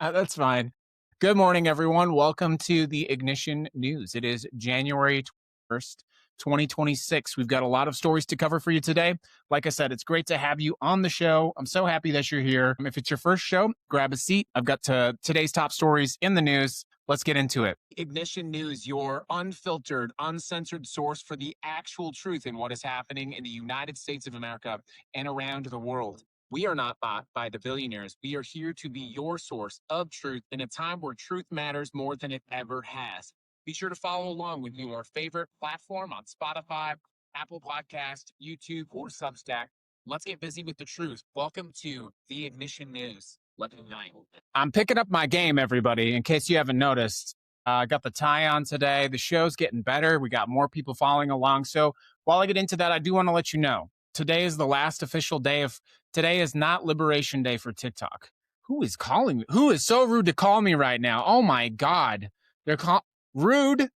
That's fine. Good morning, everyone. Welcome to the Ignition News. It is January 1st, 2026. We've got a lot of stories to cover for you today. Like I said, it's great to have you on the show. I'm so happy that you're here. If it's your first show, grab a seat. I've got today's top stories in the news. Let's get into it. Ignition News, your unfiltered, uncensored source for the actual truth in what is happening in the United States of America and around the world. We are not bought by the billionaires. We are here to be your source of truth in a time where truth matters more than it ever has. Be sure to follow along with your favorite platform on Spotify, Apple Podcast, YouTube, or Substack. Let's get busy with the truth. Welcome to the Ignition News. I'm picking up my game, everybody, in case you haven't noticed. I got the tie on today. The show's getting better. We got more people following along. So while I get into that, I do want to let you know today is the last official day of today is not Liberation Day for TikTok. Who is calling me? Who is so rude to call me right now? Oh my God. They're rude.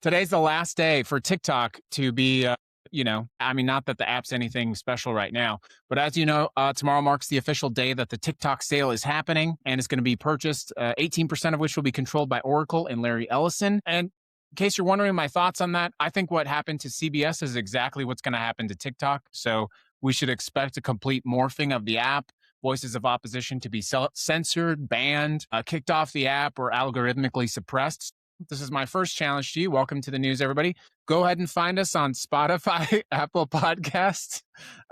Today's the last day for TikTok to be, not that the app's anything special right now, but as you know, tomorrow marks the official day that the TikTok sale is happening and it's going to be purchased, 18% of which will be controlled by Oracle and Larry Ellison. And in case you're wondering my thoughts on that, I think what happened to CBS is exactly what's going to happen to TikTok. So we should expect a complete morphing of the app, voices of opposition to be censored, banned, kicked off the app, or algorithmically suppressed. This is my first challenge to you. Welcome to the news, everybody. Go ahead and find us on Spotify, Apple Podcasts,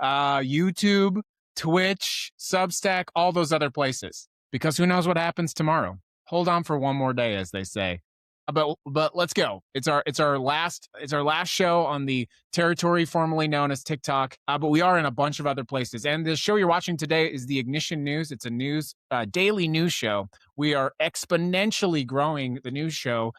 YouTube, Twitch, Substack, all those other places. Because who knows what happens tomorrow? Hold on for one more day, as they say. But let's go. It's our last show on the territory formerly known as TikTok. But we are in a bunch of other places. And the show you're watching today is the Ignition News. It's a daily news show. We are exponentially growing the news show.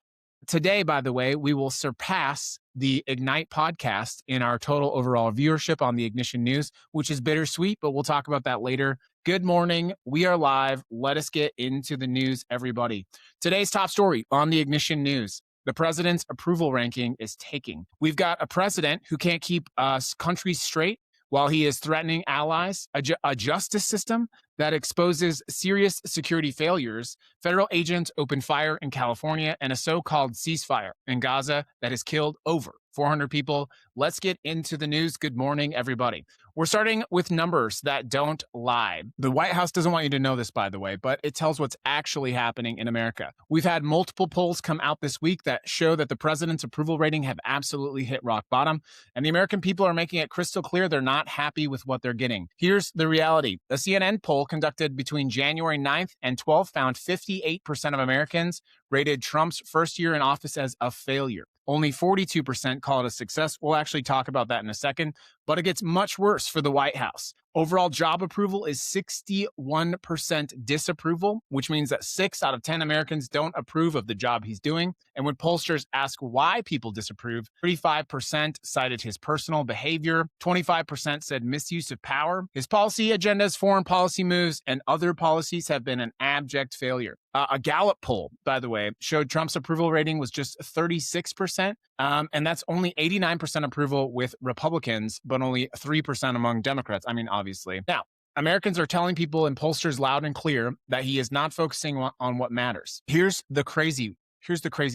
Today, by the way, we will surpass the Ignite podcast in our total overall viewership on the Ignition News, which is bittersweet, but we'll talk about that later. Good morning. We are live. Let us get into the news, everybody. Today's top story on the Ignition News. The president's approval ranking is taking. We've got a president who can't keep us countries straight while he is threatening allies, a justice system that exposes serious security failures, federal agents open fire in California, and a so-called ceasefire in Gaza that has killed over 400 people. Let's get into the news. Good morning, everybody. We're starting with numbers that don't lie. The White House doesn't want you to know this, by the way, but it tells what's actually happening in America. We've had multiple polls come out this week that show that the president's approval rating have absolutely hit rock bottom, and the American people are making it crystal clear they're not happy with what they're getting. Here's the reality. A CNN poll conducted between January 9th and 12th found 58% of Americans rated Trump's first year in office as a failure. Only 42% call it a success. We'll actually talk about that in a second, but it gets much worse for the White House. Overall job approval is 61% disapproval, which means that 6 out of 10 Americans don't approve of the job he's doing. And when pollsters ask why people disapprove, 35% cited his personal behavior, 25% said misuse of power. His policy agendas, foreign policy moves, and other policies have been an abject failure. A Gallup poll, by the way, showed Trump's approval rating was just 36%, and that's only 89% approval with Republicans, but only 3% among Democrats. I mean, obviously. Now, Americans are telling people and pollsters loud and clear that he is not focusing on what matters. Here's the crazy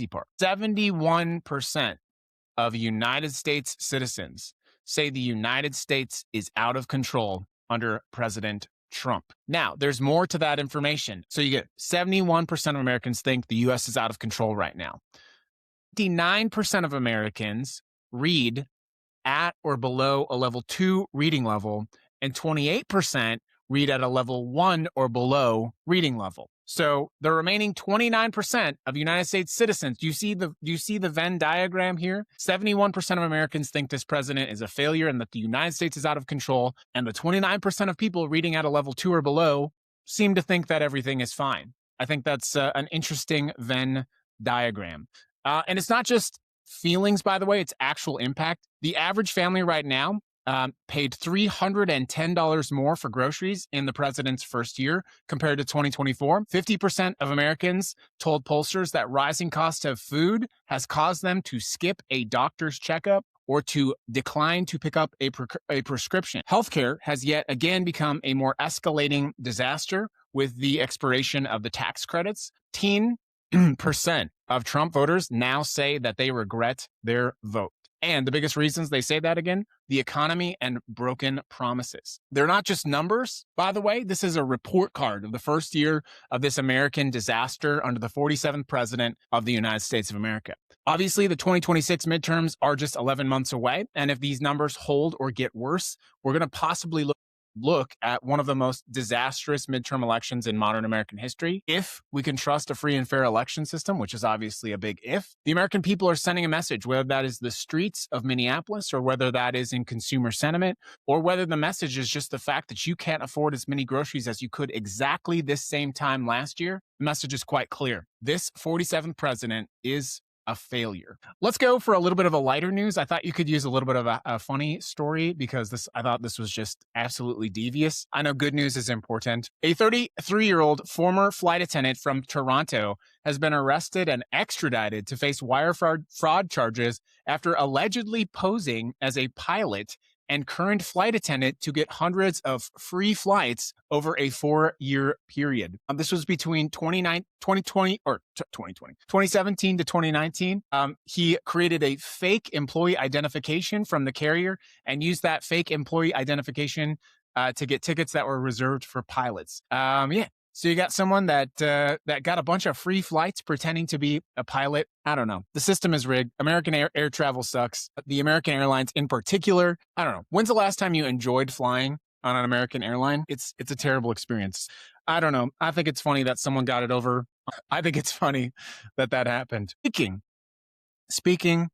part. 71% of United States citizens say the United States is out of control under President Trump. Now, there's more to that information. So you get 71% of Americans think the U.S. is out of control right now. 59% of Americans read at or below a level 2 reading level, and 28% read at a level 1 or below reading level. So the remaining 29% of United States citizens, do you see the Venn diagram here? 71% of Americans think this president is a failure and that the United States is out of control. And the 29% of people reading at a level 2 or below seem to think that everything is fine. I think that's an interesting Venn diagram. And it's not just feelings, by the way, it's actual impact. The average family right now paid $310 more for groceries in the president's first year compared to 2024. 50% of Americans told pollsters that rising cost of food has caused them to skip a doctor's checkup or to decline to pick up a prescription. Healthcare has yet again become a more escalating disaster with the expiration of the tax credits. 10% of Trump voters now say that they regret their vote. And the biggest reasons they say that again, the economy and broken promises. They're not just numbers, by the way. This is a report card of the first year of this American disaster under the 47th president of the United States of America. Obviously, the 2026 midterms are just 11 months away. And if these numbers hold or get worse, we're going to possibly look at one of the most disastrous midterm elections in modern American history. If we can trust a free and fair election system, which is obviously a big if, the American people are sending a message, whether that is the streets of Minneapolis or whether that is in consumer sentiment, or whether the message is just the fact that you can't afford as many groceries as you could exactly this same time last year. The message is quite clear. This 47th president is a failure. Let's go for a little bit of a lighter news. I thought you could use a little bit of a funny story because I thought this was just absolutely devious. I know good news is important. A 33-year-old former flight attendant from Toronto has been arrested and extradited to face wire fraud charges after allegedly posing as a pilot and current flight attendant to get hundreds of free flights over a 4-year period. This was between 2017 to 2019. He created a fake employee identification from the carrier and used that fake employee identification to get tickets that were reserved for pilots. So you got someone that got a bunch of free flights pretending to be a pilot. I don't know. The system is rigged. American air travel sucks. The American Airlines in particular. I don't know. When's the last time you enjoyed flying on an American airline? It's a terrible experience. I don't know. I think it's funny that someone got it over. I think it's funny that happened. Speaking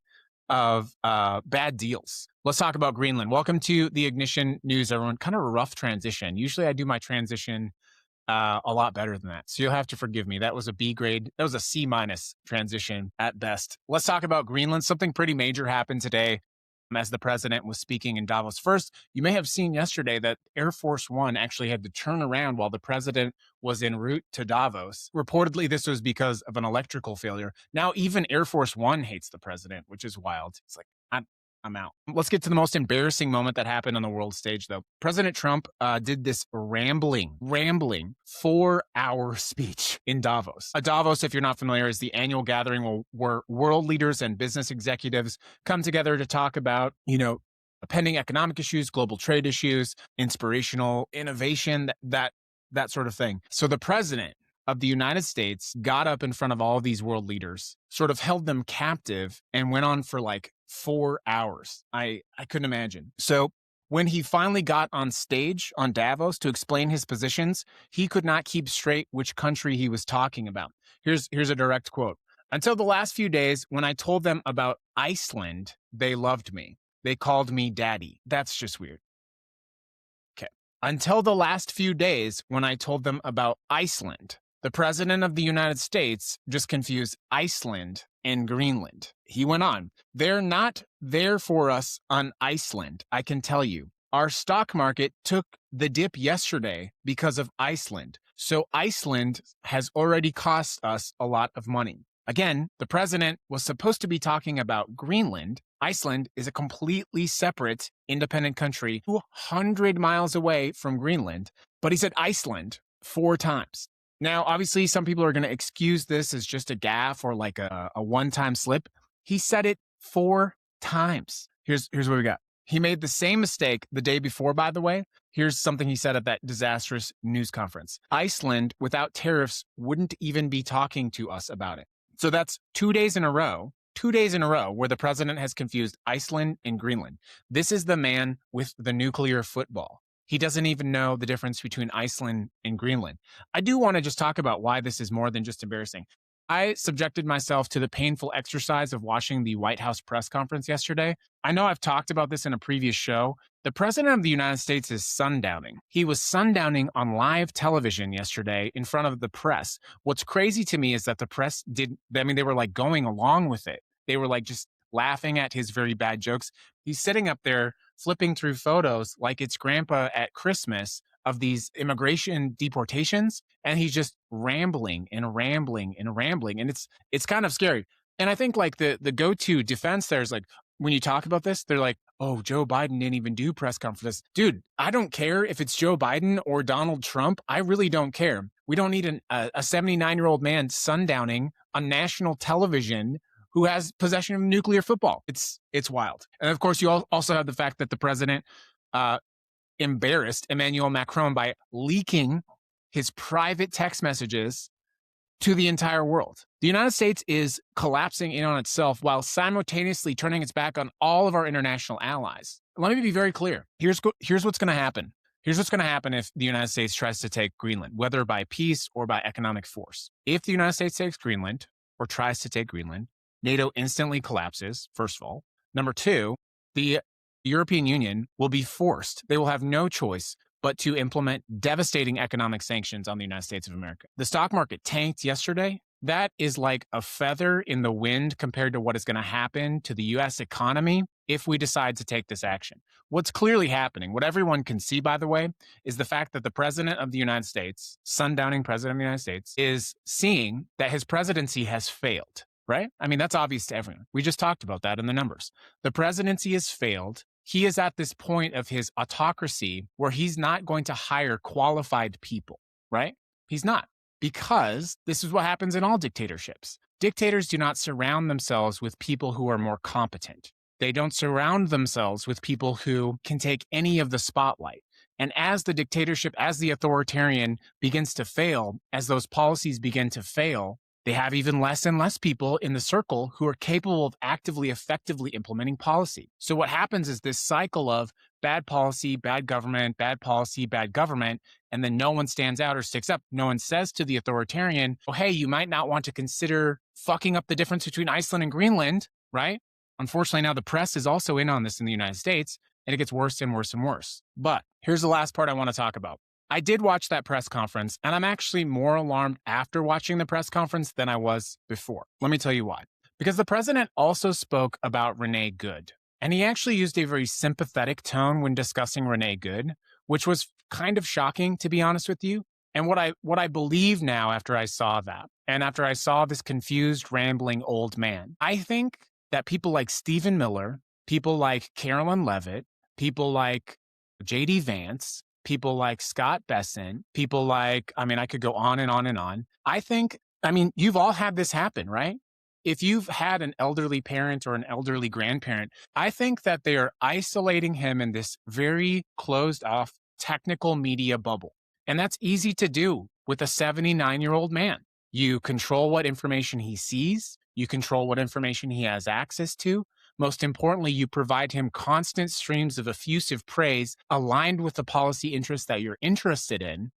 of bad deals, let's talk about Greenland. Welcome to the Ignition News, everyone. Kind of a rough transition. Usually I do my transition a lot better than that. So you'll have to forgive me. That was a B grade. That was a C- transition at best. Let's talk about Greenland. Something pretty major happened today as the president was speaking in Davos. First, you may have seen yesterday that Air Force One actually had to turn around while the president was en route to Davos. Reportedly, this was because of an electrical failure. Now, even Air Force One hates the president, which is wild. It's like, I'm out. Let's get to the most embarrassing moment that happened on the world stage, though. President Trump did this rambling 4-hour speech in Davos. Davos, if you're not familiar, is the annual gathering where world leaders and business executives come together to talk about, pending economic issues, global trade issues, inspirational innovation, that sort of thing. So the president of the United States got up in front of all of these world leaders, sort of held them captive, and went on for like 4 hours. I couldn't imagine. So when he finally got on stage on Davos to explain his positions, he could not keep straight which country he was talking about. Here's a direct quote. Until the last few days, when I told them about Iceland, they loved me. They called me daddy. That's just weird. Okay. Until the last few days, when I told them about Iceland, the president of the United States just confused Iceland and Greenland. He went on, they're not there for us on Iceland, I can tell you. Our stock market took the dip yesterday because of Iceland. So Iceland has already cost us a lot of money. Again, the president was supposed to be talking about Greenland. Iceland is a completely separate, independent country 200 miles away from Greenland, but he said Iceland 4 times. Now, obviously, some people are going to excuse this as just a gaffe or like a one-time slip. He said it 4 times. Here's what we got. He made the same mistake the day before, by the way. Here's something he said at that disastrous news conference. Iceland, without tariffs, wouldn't even be talking to us about it. So that's 2 days in a row where the president has confused Iceland and Greenland. This is the man with the nuclear football. He doesn't even know the difference between Iceland and Greenland. I do want to just talk about why this is more than just embarrassing. I subjected myself to the painful exercise of watching the White House press conference yesterday. I know I've talked about this in a previous show. The president of the United States is sundowning. He was sundowning on live television yesterday in front of the press. What's crazy to me is that the press they were like going along with it. They were like just laughing at his very bad jokes. He's sitting up there flipping through photos like it's grandpa at Christmas of these immigration deportations, and he's just rambling. And it's kind of scary. And I think like the go-to defense there is like, when you talk about this, they're like, oh, Joe Biden didn't even do press conferences. Dude, I don't care if it's Joe Biden or Donald Trump. I really don't care. We don't need a 79-year-old man sundowning on national television who has possession of nuclear football. It's wild. And of course, you also have the fact that the president embarrassed Emmanuel Macron by leaking his private text messages to the entire world. The United States is collapsing in on itself while simultaneously turning its back on all of our international allies. Let me be very clear. Here's what's going to happen. Here's what's going to happen if the United States tries to take Greenland, whether by peace or by economic force. If the United States takes Greenland or tries to take Greenland, NATO instantly collapses, first of all. Number two, the European Union will be forced. They will have no choice but to implement devastating economic sanctions on the United States of America. The stock market tanked yesterday. That is like a feather in the wind compared to what is going to happen to the U.S. economy if we decide to take this action. What's clearly happening, what everyone can see, by the way, is the fact that the president of the United States, sundowning president of the United States, is seeing that his presidency has failed, right? I mean, that's obvious to everyone. We just talked about that in the numbers. The presidency has failed. He is at this point of his autocracy where he's not going to hire qualified people, right? He's not, because this is what happens in all dictatorships. Dictators do not surround themselves with people who are more competent. They don't surround themselves with people who can take any of the spotlight. And as the dictatorship, as the authoritarian begins to fail, as those policies begin to fail, they have even less and less people in the circle who are capable of actively, effectively implementing policy. So what happens is this cycle of bad policy, bad government, bad policy, bad government, and then no one stands out or sticks up. No one says to the authoritarian, oh, hey, you might not want to consider fucking up the difference between Iceland and Greenland, right? Unfortunately, now the press is also in on this in the United States, and it gets worse and worse and worse. But here's the last part I want to talk about. I did watch that press conference, and I'm actually more alarmed after watching the press conference than I was before. Let me tell you why. Because the president also spoke about Renee Good, and he actually used a very sympathetic tone when discussing Renee Good, which was kind of shocking, to be honest with you. And what I believe now after I saw that, and after I saw this confused, rambling old man, I think that people like Stephen Miller, people like Carolyn Levitt, people like J.D. Vance, people like Scott Bessent, people like, I could go on and on and on. You've all had this happen, right? If you've had an elderly parent or an elderly grandparent, I think that they are isolating him in this very closed off technical media bubble. And that's easy to do with a 79-year-old man. You control what information he sees. You control what information he has access to. Most importantly, you provide him constant streams of effusive praise aligned with the policy interests that you're interested in.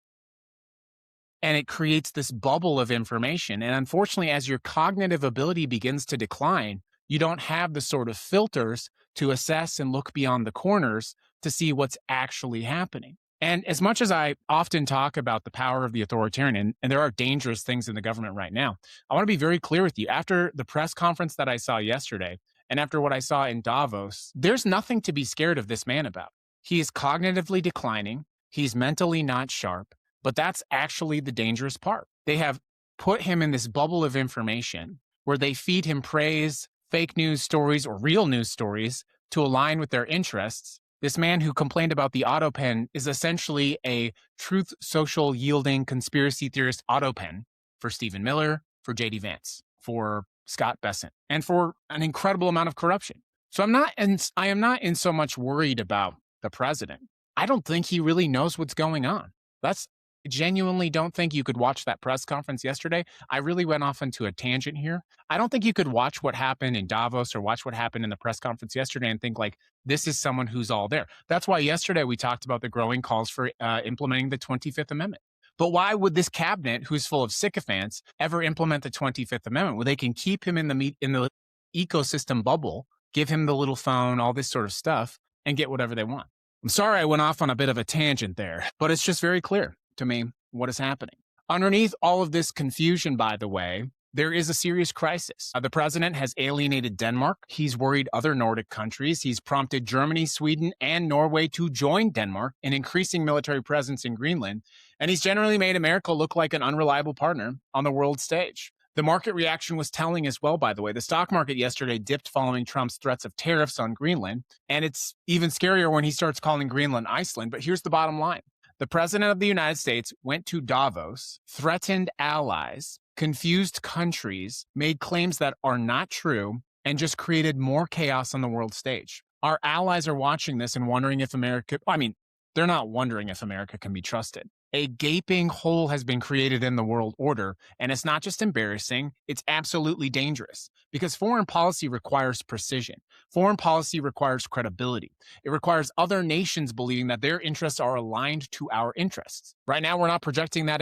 And it creates this bubble of information. And unfortunately, as your cognitive ability begins to decline, you don't have the sort of filters to assess and look beyond the corners to see what's actually happening. And as much as I often talk about the power of the authoritarian, and there are dangerous things in the government right now, I want to be very clear with you. After the press conference that I saw yesterday, and after what I saw in Davos, there's nothing to be scared of this man about. He is cognitively declining. He's mentally not sharp, but that's actually the dangerous part. They have put him in this bubble of information where they feed him praise, fake news stories, or real news stories to align with their interests. This man who complained about the auto pen is essentially a truth social yielding conspiracy theorist auto pen for Stephen Miller, for J.D. Vance, for Scott Bessent, and for an incredible amount of corruption. So I am not in so much worried about the president. I don't think he really knows what's going on. I genuinely don't think you could watch that press conference yesterday. I really went off into a tangent here. I don't think you could watch what happened in Davos or watch what happened in the press conference yesterday and think like, this is someone who's all there. That's why yesterday we talked about the growing calls for implementing the 25th Amendment. But why would this cabinet, who's full of sycophants, ever implement the 25th Amendment? Well, they can keep him in the ecosystem bubble, give him the little phone, all this sort of stuff, and get whatever they want. I'm sorry I went off on a bit of a tangent there, but it's just very clear to me what is happening. Underneath all of this confusion, by the way, there is a serious crisis. The president has alienated Denmark. He's worried other Nordic countries. He's prompted Germany, Sweden, and Norway to join Denmark in increasing military presence in Greenland. And he's generally made America look like an unreliable partner on the world stage. The market reaction was telling as well, by the way. The stock market yesterday dipped following Trump's threats of tariffs on Greenland. And it's even scarier when he starts calling Greenland Iceland. But here's the bottom line. The president of the United States went to Davos, threatened allies, confused countries, made claims that are not true, and just created more chaos on the world stage. Our allies are watching this and wondering if they're not wondering if America can be trusted. A gaping hole has been created in the world order, and it's not just embarrassing, it's absolutely dangerous because foreign policy requires precision. Foreign policy requires credibility. It requires other nations believing that their interests are aligned to our interests. Right now, we're not projecting that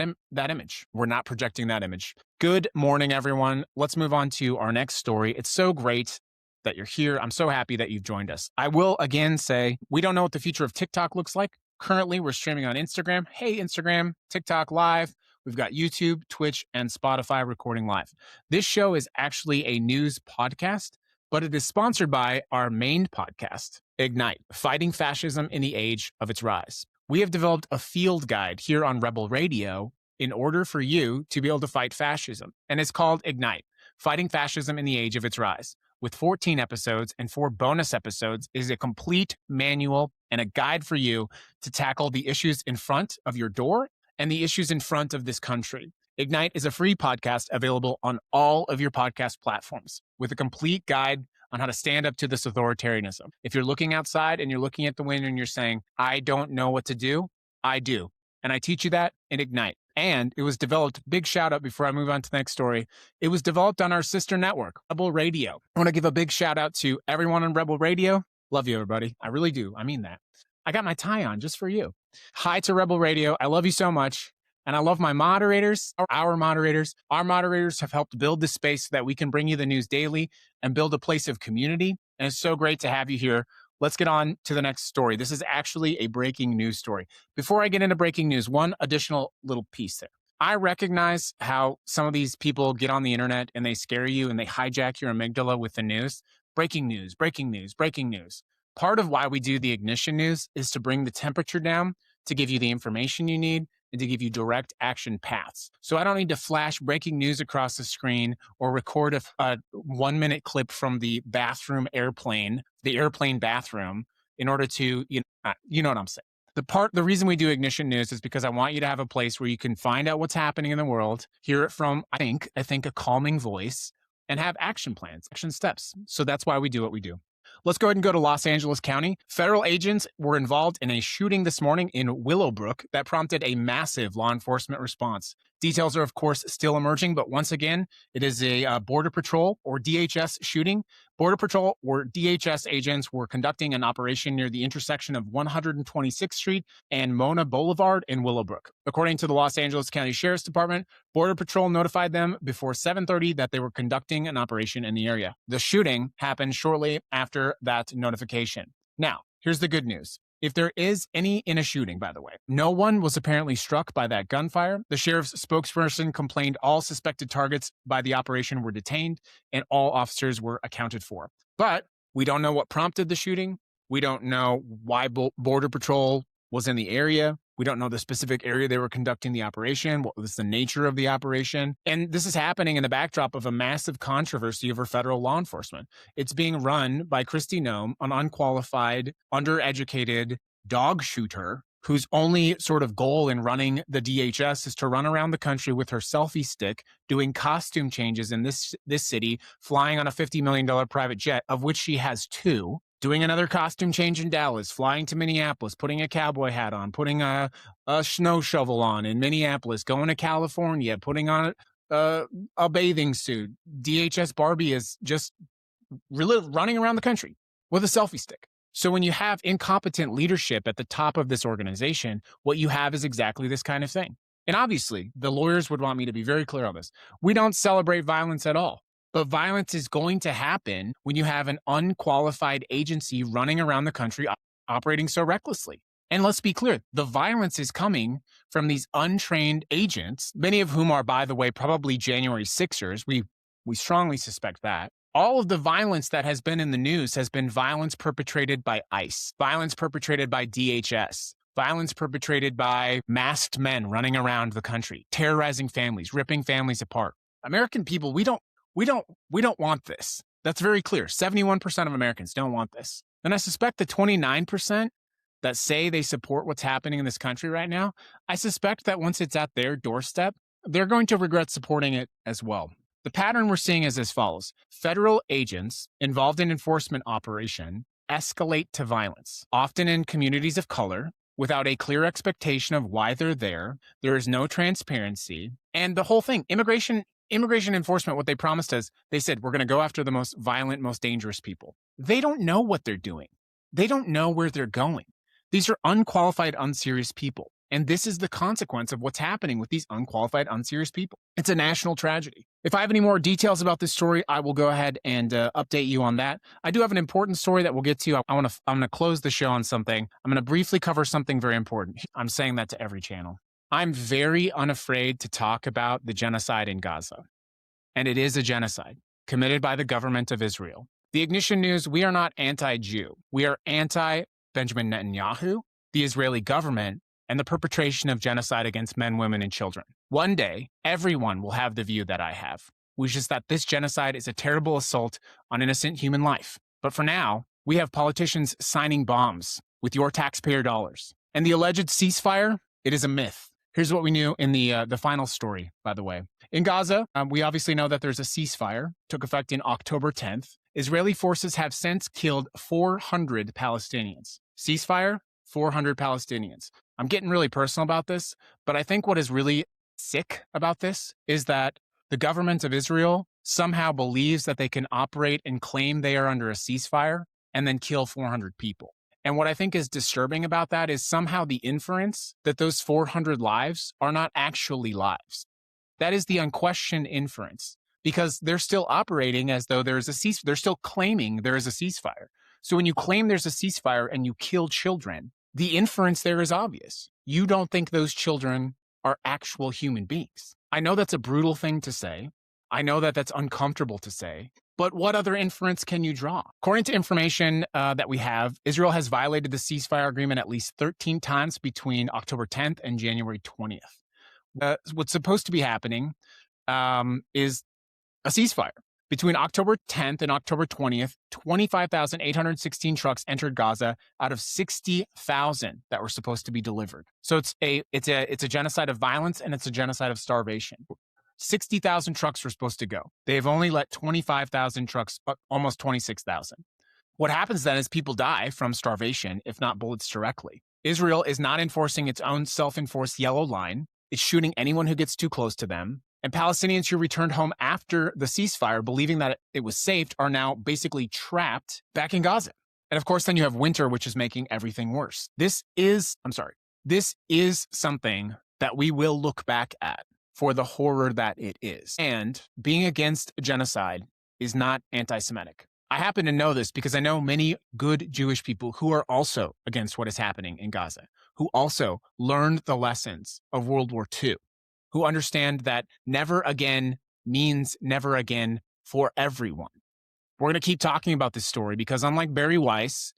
image. We're not projecting that image. Good morning, everyone. Let's move on to our next story. It's so great that you're here. I'm so happy that you've joined us. I will again say, we don't know what the future of TikTok looks like. Currently, we're streaming on Instagram. Hey, Instagram, TikTok Live. We've got YouTube, Twitch, and Spotify recording live. This show is actually a news podcast, but it is sponsored by our main podcast, Ignite, Fighting Fascism in the Age of Its Rise. We have developed a field guide here on Rebel Radio in order for you to be able to fight fascism. And it's called Ignite, Fighting Fascism in the Age of Its Rise. With 14 episodes and 4 bonus episodes, is a complete manual and a guide for you to tackle the issues in front of your door and the issues in front of this country. Ignite is a free podcast available on all of your podcast platforms with a complete guide on how to stand up to this authoritarianism. If you're looking outside and you're looking at the wind and you're saying, I don't know what to do, I do. And I teach you that in Ignite. And it was developed, big shout out before I move on to the next story. It was developed on our sister network, Rebel Radio. I want to give a big shout out to everyone on Rebel Radio. Love you, everybody. I really do. I mean that. I got my tie on just for you. Hi to Rebel Radio. I love you so much. And I love my moderators, our moderators. Our moderators have helped build this space so that we can bring you the news daily and build a place of community. And it's so great to have you here. Let's get on to the next story. This is actually a breaking news story. Before I get into breaking news, one additional little piece there. I recognize how some of these people get on the internet and they scare you and they hijack your amygdala with the news. Breaking news, breaking news, breaking news. Part of why we do the Ignition News is to bring the temperature down, to give you the information you need, and to give you direct action paths. So I don't need to flash breaking news across the screen or record a 1-minute clip from the bathroom airplane, the airplane bathroom, in order to, you know what I'm saying. The reason we do Ignition News is because I want you to have a place where you can find out what's happening in the world, hear it from, I think a calming voice, and have action plans, action steps. So that's why we do what we do. Let's go ahead and go to Los Angeles County. Federal agents were involved in a shooting this morning in Willowbrook that prompted a massive law enforcement response. Details are, of course, still emerging, but once again, it is a Border Patrol or DHS shooting. Border Patrol or DHS agents were conducting an operation near the intersection of 126th Street and Mona Boulevard in Willowbrook. According to the Los Angeles County Sheriff's Department, Border Patrol notified them before 7:30 that they were conducting an operation in the area. The shooting happened shortly after that notification. Now, here's the good news. If there is any in a shooting, by the way, no one was apparently struck by that gunfire. The sheriff's spokesperson complained all suspected targets by the operation were detained and all officers were accounted for. But we don't know what prompted the shooting. We don't know why Border Patrol was in the area. We don't know the specific area they were conducting the operation, what was the nature of the operation. And this is happening in the backdrop of a massive controversy over federal law enforcement. It's being run by Kristi Noem, an unqualified, undereducated dog shooter whose only sort of goal in running the DHS is to run around the country with her selfie stick, doing costume changes in this city, flying on a $50 million private jet, of which she has 2. Doing another costume change in Dallas, flying to Minneapolis, putting a cowboy hat on, putting a snow shovel on in Minneapolis, going to California, putting on a bathing suit. DHS Barbie is just really running around the country with a selfie stick. So when you have incompetent leadership at the top of this organization, what you have is exactly this kind of thing. And obviously, the lawyers would want me to be very clear on this. We don't celebrate violence at all. But violence is going to happen when you have an unqualified agency running around the country operating so recklessly. And let's be clear, the violence is coming from these untrained agents, many of whom are, by the way, probably January 6ers. We strongly suspect that. All of the violence that has been in the news has been violence perpetrated by ICE, violence perpetrated by DHS, violence perpetrated by masked men running around the country, terrorizing families, ripping families apart. American people, we don't want this. That's very clear. 71% of Americans don't want this. And I suspect the 29% that say they support what's happening in this country right now, I suspect that once it's at their doorstep, they're going to regret supporting it as well. The pattern we're seeing is as follows. Federal agents involved in enforcement operation escalate to violence, often in communities of color, without a clear expectation of why they're there. There is no transparency. And the whole thing, immigration enforcement, what they promised us, they said, we're going to go after the most violent, most dangerous people. They don't know what they're doing. They don't know where they're going. These are unqualified, unserious people. And this is the consequence of what's happening with these unqualified, unserious people. It's a national tragedy. If I have any more details about this story, I will go ahead and update you on that. I do have an important story that we'll get to. I'm going to close the show on something. I'm going to briefly cover something very important. I'm saying that to every channel. I'm very unafraid to talk about the genocide in Gaza. And it is a genocide committed by the government of Israel. The Ignition News, we are not anti-Jew. We are anti-Benjamin Netanyahu, the Israeli government, and the perpetration of genocide against men, women, and children. One day, everyone will have the view that I have, which is that this genocide is a terrible assault on innocent human life. But for now, we have politicians signing bombs with your taxpayer dollars. And the alleged ceasefire, it is a myth. Here's what we knew in the final story, by the way. In Gaza, we obviously know that there's a ceasefire, took effect in October 10th. Israeli forces have since killed 400 Palestinians. Ceasefire, 400 Palestinians. I'm getting really personal about this, but I think what is really sick about this is that the government of Israel somehow believes that they can operate and claim they are under a ceasefire and then kill 400 people. And what I think is disturbing about that is somehow the inference that those 400 lives are not actually lives. That is the unquestioned inference, because they're still operating as though there is a ceasefire. They're still claiming there is a ceasefire. So when you claim there's a ceasefire and you kill children, the inference there is obvious. You don't think those children are actual human beings. I know that's a brutal thing to say. I know that that's uncomfortable to say. But what other inference can you draw? According to information that we have, Israel has violated the ceasefire agreement at least 13 times between October 10th and January 20th. What's supposed to be happening is a ceasefire. Between October 10th and October 20th, 25,816 trucks entered Gaza out of 60,000 that were supposed to be delivered. So it's a genocide of violence, and it's a genocide of starvation. 60,000 trucks were supposed to go. They've only let 25,000 trucks, almost 26,000. What happens then is people die from starvation, if not bullets directly. Israel is not enforcing its own self-enforced yellow line. It's shooting anyone who gets too close to them. And Palestinians who returned home after the ceasefire, believing that it was safe, are now basically trapped back in Gaza. And of course, then you have winter, which is making everything worse. This is something that we will look back at for the horror that it is. And being against genocide is not anti-Semitic. I happen to know this because I know many good Jewish people who are also against what is happening in Gaza, who also learned the lessons of World War II, who understand that never again means never again for everyone. We're going to keep talking about this story because unlike Barry Weiss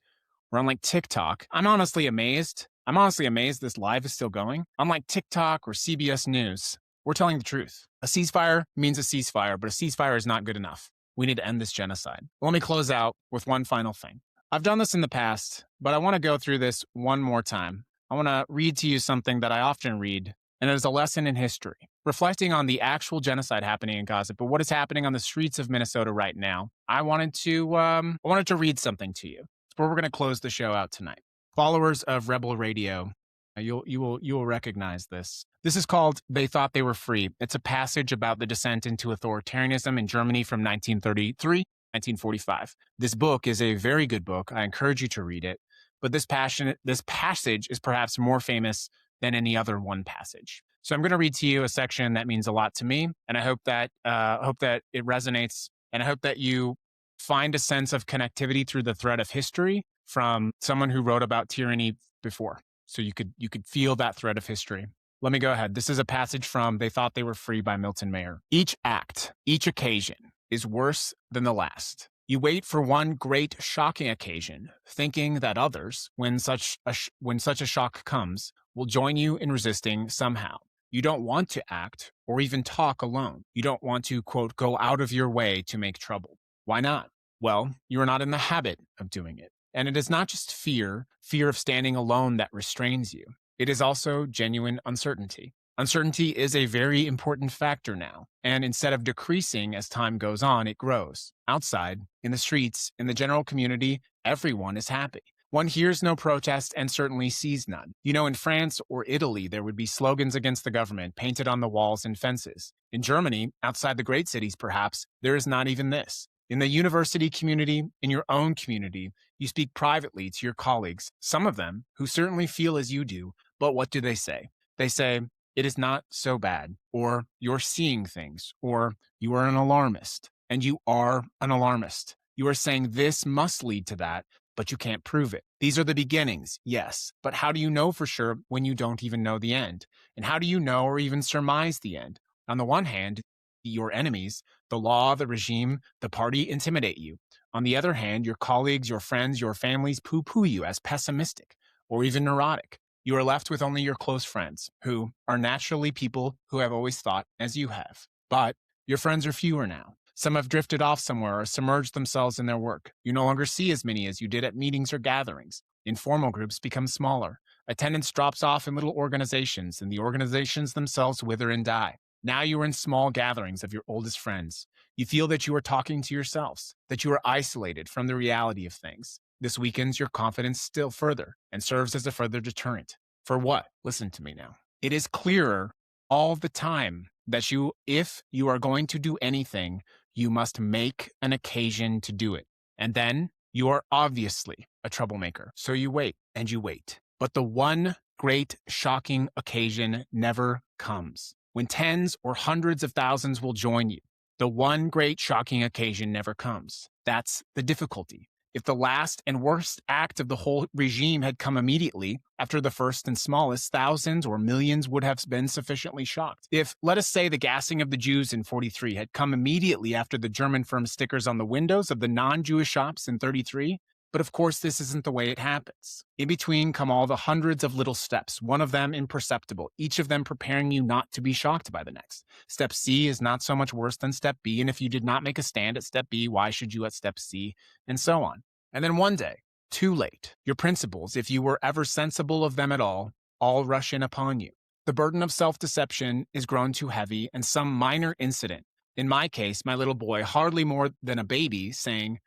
or unlike TikTok, I'm honestly amazed this live is still going. Unlike TikTok or CBS News, we're telling the truth. A ceasefire means a ceasefire, but a ceasefire is not good enough. We need to end this genocide. Let me close out with one final thing. I've done this in the past, but I want to go through this one more time. I want to read to you something that I often read, and it is a lesson in history, reflecting on the actual genocide happening in Gaza, but what is happening on the streets of Minnesota right now. I wanted to read something to you. It's where we're going to close the show out tonight. Followers of Rebel Radio, you will recognize this. This is called "They Thought They Were Free." It's a passage about the descent into authoritarianism in Germany from 1933, 1945. This book is a very good book. I encourage you to read it. But this passage is perhaps more famous than any other one passage. So I'm going to read to you a section that means a lot to me, and I hope that it resonates, and I hope that you find a sense of connectivity through the thread of history from someone who wrote about tyranny before. So you could feel that thread of history. Let me go ahead. This is a passage from "They Thought They Were Free" by Milton Mayer. Each act, each occasion is worse than the last. You wait for one great shocking occasion, thinking that others, when such a shock comes, will join you in resisting somehow. You don't want to act or even talk alone. You don't want to, quote, go out of your way to make trouble. Why not? Well, you are not in the habit of doing it. And it is not just fear of standing alone that restrains you. It is also genuine uncertainty. Uncertainty is a very important factor now, and instead of decreasing as time goes on, it grows. Outside, in the streets, in the general community, everyone is happy. One hears no protest and certainly sees none. You know, in France or Italy, there would be slogans against the government painted on the walls and fences. In Germany, outside the great cities perhaps, there is not even this. In the university community, in your own community, you speak privately to your colleagues, some of them who certainly feel as you do, but what do they say? They say, it is not so bad, or you're seeing things, or you are an alarmist, and you are an alarmist. You are saying this must lead to that, but you can't prove it. These are the beginnings, yes, but how do you know for sure when you don't even know the end? And how do you know or even surmise the end? On the one hand, your enemies, the law, the regime, the party intimidate you. On the other hand, your colleagues, your friends, your families poo-poo you as pessimistic or even neurotic. You are left with only your close friends, who are naturally people who have always thought as you have. But your friends are fewer now. Some have drifted off somewhere or submerged themselves in their work. You no longer see as many as you did at meetings or gatherings. Informal groups become smaller. Attendance drops off in little organizations, and the organizations themselves wither and die. Now you are in small gatherings of your oldest friends. You feel that you are talking to yourselves, that you are isolated from the reality of things. This weakens your confidence still further and serves as a further deterrent. For what? Listen to me now. It is clearer all the time that if you are going to do anything, you must make an occasion to do it. And then you are obviously a troublemaker. So you wait and you wait. But the one great shocking occasion never comes. When tens or hundreds of thousands will join you, the one great shocking occasion never comes. That's the difficulty. If the last and worst act of the whole regime had come immediately after the first and smallest, thousands or millions would have been sufficiently shocked. If, let us say, the gassing of the Jews in 43 had come immediately after the German firm stickers on the windows of the non-Jewish shops in 33, but of course this isn't the way it happens. In between come all the hundreds of little steps, one of them imperceptible, each of them preparing you not to be shocked by the next. Step C is not so much worse than step B, and if you did not make a stand at step B, why should you at step C? And so on. And then one day, too late, your principles, if you were ever sensible of them at all rush in upon you. The burden of self-deception is grown too heavy, and some minor incident, in my case, my little boy, hardly more than a baby, saying,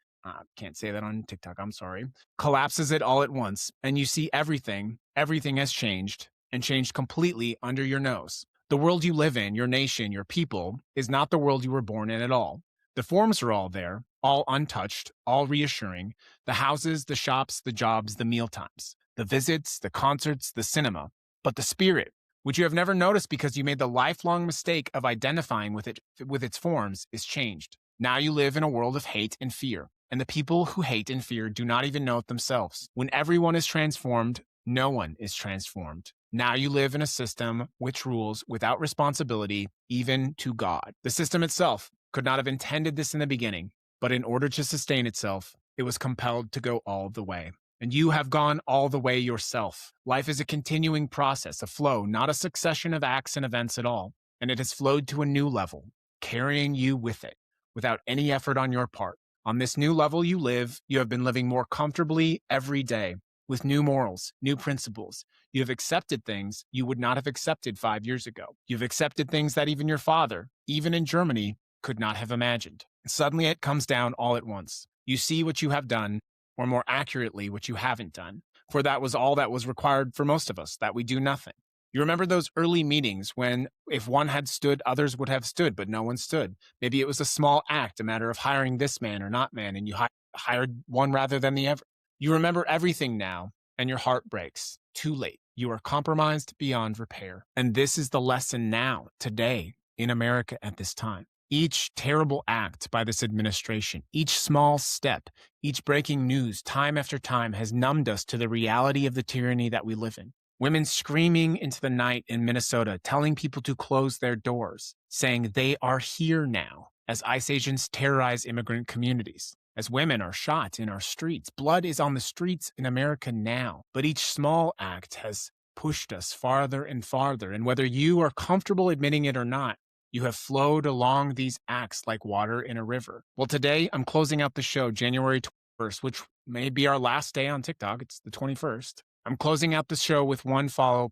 can't say that on TikTok, I'm sorry, collapses it all at once, and you see everything has changed, and changed completely under your nose. The world you live in, your nation, your people, is not the world you were born in at all. The forms are all there, all untouched, all reassuring. The houses, the shops, the jobs, the mealtimes, the visits, the concerts, the cinema. But the spirit, which you have never noticed because you made the lifelong mistake of identifying with its forms, is changed. Now you live in a world of hate and fear. And the people who hate and fear do not even know it themselves. When everyone is transformed, no one is transformed. Now you live in a system which rules without responsibility, even to God. The system itself could not have intended this in the beginning, but in order to sustain itself, it was compelled to go all the way. And you have gone all the way yourself. Life is a continuing process, a flow, not a succession of acts and events at all. And it has flowed to a new level, carrying you with it, without any effort on your part. On this new level you live, you have been living more comfortably every day, with new morals, new principles. You have accepted things you would not have accepted 5 years ago. You've accepted things that even your father, even in Germany, could not have imagined. Suddenly it comes down all at once. You see what you have done, or more accurately, what you haven't done. For that was all that was required for most of us, that we do nothing. You remember those early meetings when if one had stood, others would have stood, but no one stood. Maybe it was a small act, a matter of hiring this man or not man, and you hired one rather than the other. You remember everything now, and your heart breaks. Too late. You are compromised beyond repair. And this is the lesson now, today, in America at this time. Each terrible act by this administration, each small step, each breaking news time after time has numbed us to the reality of the tyranny that we live in. Women screaming into the night in Minnesota, telling people to close their doors, saying they are here now as ICE agents terrorize immigrant communities. As women are shot in our streets, blood is on the streets in America now. But each small act has pushed us farther and farther. And whether you are comfortable admitting it or not, you have flowed along these acts like water in a river. Well, today I'm closing out the show, January 21st, which may be our last day on TikTok. It's the 21st. I'm closing out the show with one final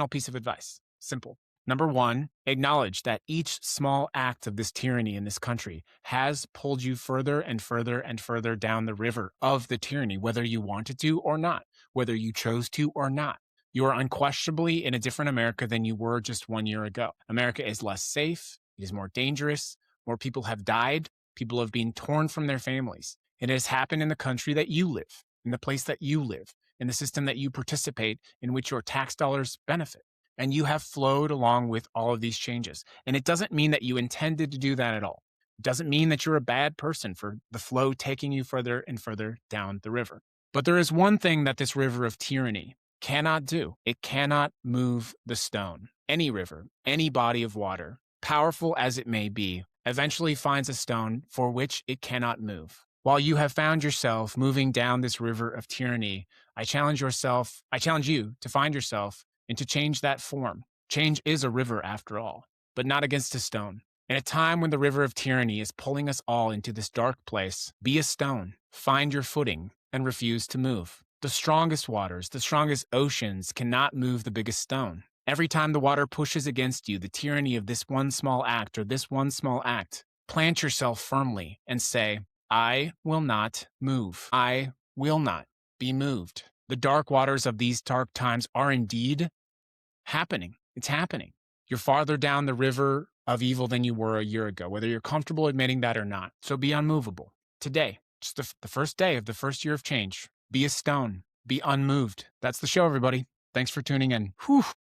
piece of advice. Simple. Number one, acknowledge that each small act of this tyranny in this country has pulled you further and further and further down the river of the tyranny, whether you wanted to or not, whether you chose to or not. You are unquestionably in a different America than you were just 1 year ago. America is less safe. It is more dangerous. More people have died. People have been torn from their families. It has happened in the country that you live, in the place that you live, in the system that you participate, in which your tax dollars benefit. And you have flowed along with all of these changes. And it doesn't mean that you intended to do that at all. It doesn't mean that you're a bad person for the flow taking you further and further down the river. But there is one thing that this river of tyranny cannot do. It cannot move the stone. Any river, any body of water, powerful as it may be, eventually finds a stone for which it cannot move. While you have found yourself moving down this river of tyranny, I challenge you to find yourself and to change that form. Change is a river after all, but not against a stone. In a time when the river of tyranny is pulling us all into this dark place, be a stone, find your footing, and refuse to move. The strongest waters, the strongest oceans cannot move the biggest stone. Every time the water pushes against you, the tyranny of this one small act or this one small act, plant yourself firmly and say, I will not move. I will not be moved. The dark waters of these dark times are indeed happening. It's happening. You're farther down the river of evil than you were a year ago, whether you're comfortable admitting that or not. So be unmovable. Today, just the first day of the first year of change, be a stone. Be unmoved. That's the show, everybody. Thanks for tuning in. Whew.